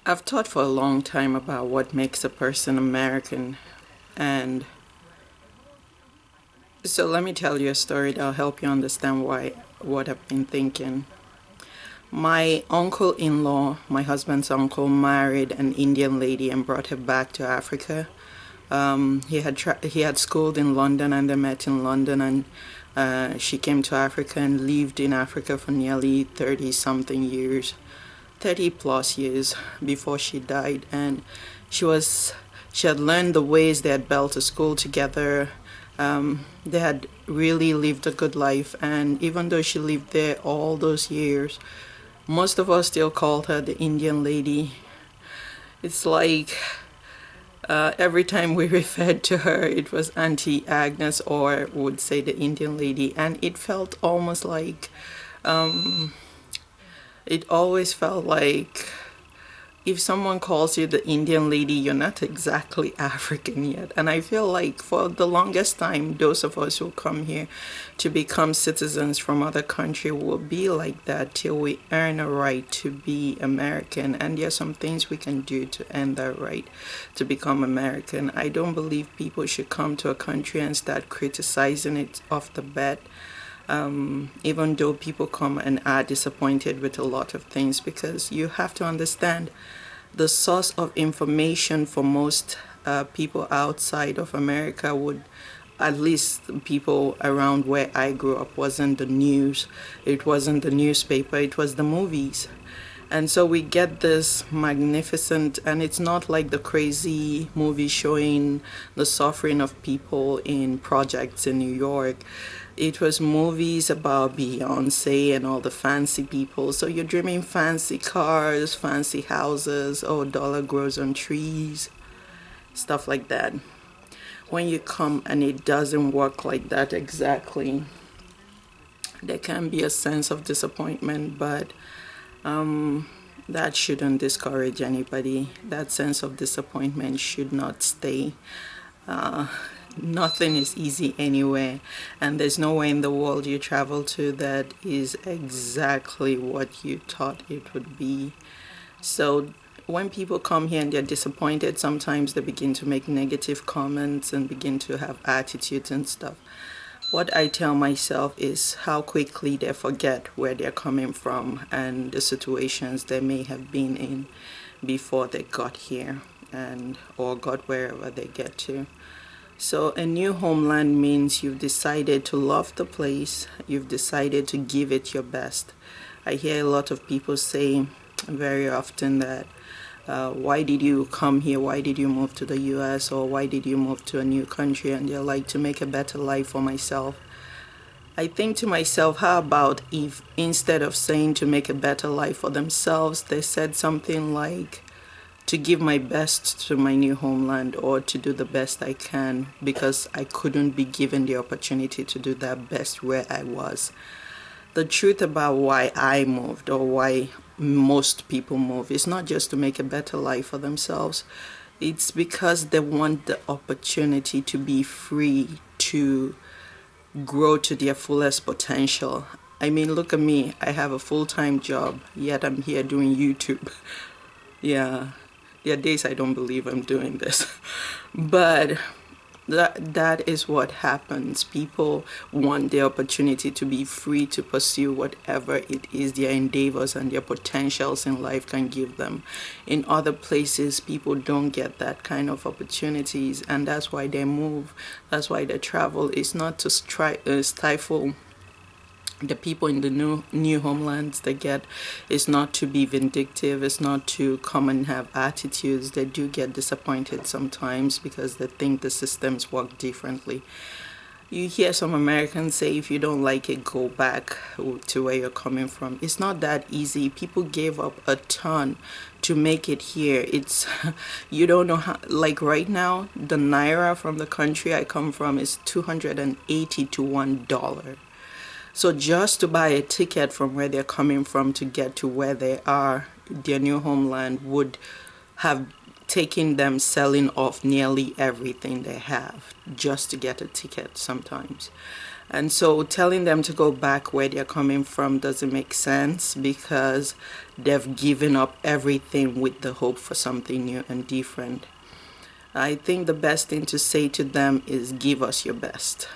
I've thought for a long time about what makes a person American, and so let me tell you a story that'll help you understand why what I've been thinking. My uncle-in-law, my husband's uncle, married an Indian lady and brought her back to Africa. He had schooled in London and they met in London, and she came to Africa and lived in Africa for nearly 30 something years. 30 plus years before she died, and she was she had learned the ways. They had built a school together. They had really lived a good life, and even though she lived there all those years, most of us still called her the Indian lady. It's like every time we referred to her, it was Auntie Agnes or would say the Indian lady, and it always felt like if someone calls you the Indian lady, you're not exactly African yet. And I feel like for the longest time, those of us who come here to become citizens from other country will be like that till we earn a right to be American. And there are some things we can do to earn that right to become American. I don't believe people should come to a country and start criticizing it off the bat. Even though people come and are disappointed with a lot of things, because you have to understand the source of information for most people outside of America would, at least people around where I grew up, wasn't the news, it wasn't the newspaper, it was the movies. And so we get this magnificent, and it's not like the crazy movie showing the suffering of people in projects in New York. It was movies about Beyonce and all the fancy people. So you're dreaming fancy cars, fancy houses, oh, dollar grows on trees, stuff like that. When you come and it doesn't work like that exactly, there can be a sense of disappointment, but that shouldn't discourage anybody. That sense of disappointment should not stay. Uh, Nothing is easy anywhere, and there's nowhere in the world you travel to that is exactly what you thought it would be. So when people come here and they're disappointed, sometimes they begin to make negative comments and begin to have attitudes and stuff. What I tell myself is how quickly they forget where they're coming from and the situations they may have been in before they got here and or got wherever they get to. So a new homeland means you've decided to love the place, you've decided to give it your best. I hear a lot of people say very often that why did you come here? Why did you move to the US? Or why did you move to a new country? And they're like, to make a better life for myself. I think to myself, how about if instead of saying to make a better life for themselves, they said something like, to give my best to my new homeland, or to do the best I can, because I couldn't be given the opportunity to do that best where I was. The truth about why I moved, or why most people move, is not just to make a better life for themselves. It's because they want the opportunity to be free to grow to their fullest potential. I mean, look at me. I have a full-time job, yet I'm here doing YouTube. Yeah, there are days I don't believe I'm doing this. But that is what happens. People want the opportunity to be free to pursue whatever it is their endeavors and their potentials in life can give them. In other places, people don't get that kind of opportunities, and that's why they move. That's why they travel. It's not to stifle the people in the new homelands they get. Is not to be vindictive, it's not to come and have attitudes. They do get disappointed sometimes because they think the systems work differently. You hear some Americans say, if you don't like it, go back to where you're coming from. It's not that easy. People gave up a ton to make it here. It's you don't know how, like right now the naira from the country I come from is 280 to $1. So just to buy a ticket from where they're coming from to get to where they are, their new homeland, would have taken them selling off nearly everything they have just to get a ticket sometimes. And so telling them to go back where they're coming from doesn't make sense, because they've given up everything with the hope for something new and different. I think the best thing to say to them is, give us your best.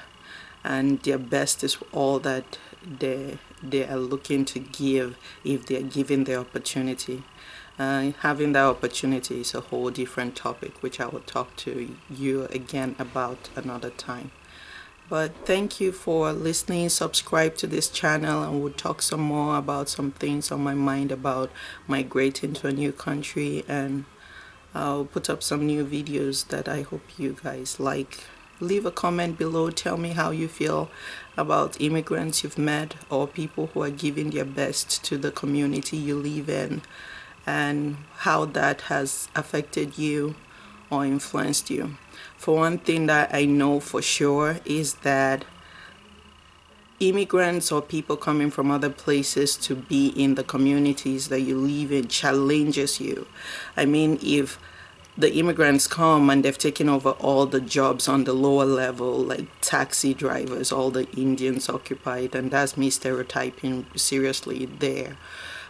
And their best is all that they are looking to give if they're given the opportunity. Having that opportunity is a whole different topic, which I will talk to you again about another time. But thank you for listening. Subscribe to this channel, and we'll talk some more about some things on my mind about migrating to a new country, and I'll put up some new videos that I hope you guys like. Leave a comment below. Tell me how you feel about immigrants you've met, or people who are giving their best to the community you live in, and how that has affected you or influenced you. For one thing that I know for sure is that immigrants or people coming from other places to be in the communities that you live in challenges you. I mean, if the immigrants come and they've taken over all the jobs on the lower level, like taxi drivers, all the Indians occupied, and that's me stereotyping seriously there.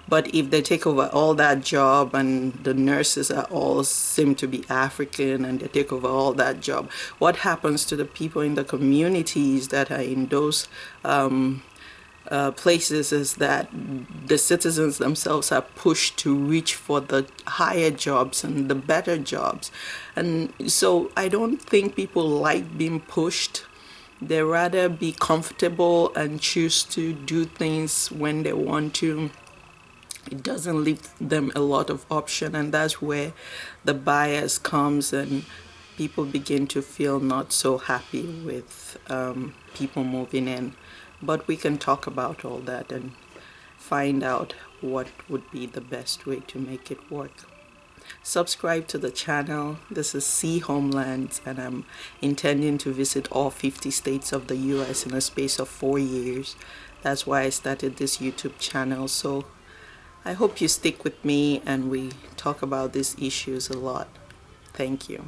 But if they take over all that job, and the nurses are all seem to be African, and they take over all that job, what happens to the people in the communities that are in those places is that the citizens themselves are pushed to reach for the higher jobs and the better jobs. And so I don't think people like being pushed. They rather be comfortable and choose to do things when they want to. It doesn't leave them a lot of option, and that's where the bias comes, and people begin to feel not so happy with people moving in. But we can talk about all that and find out what would be the best way to make it work. Subscribe to the channel. This is Newhomelands, and I'm intending to visit all 50 states of the US in a space of 4 years. That's why I started this YouTube channel. So I hope you stick with me and we talk about these issues a lot. Thank you.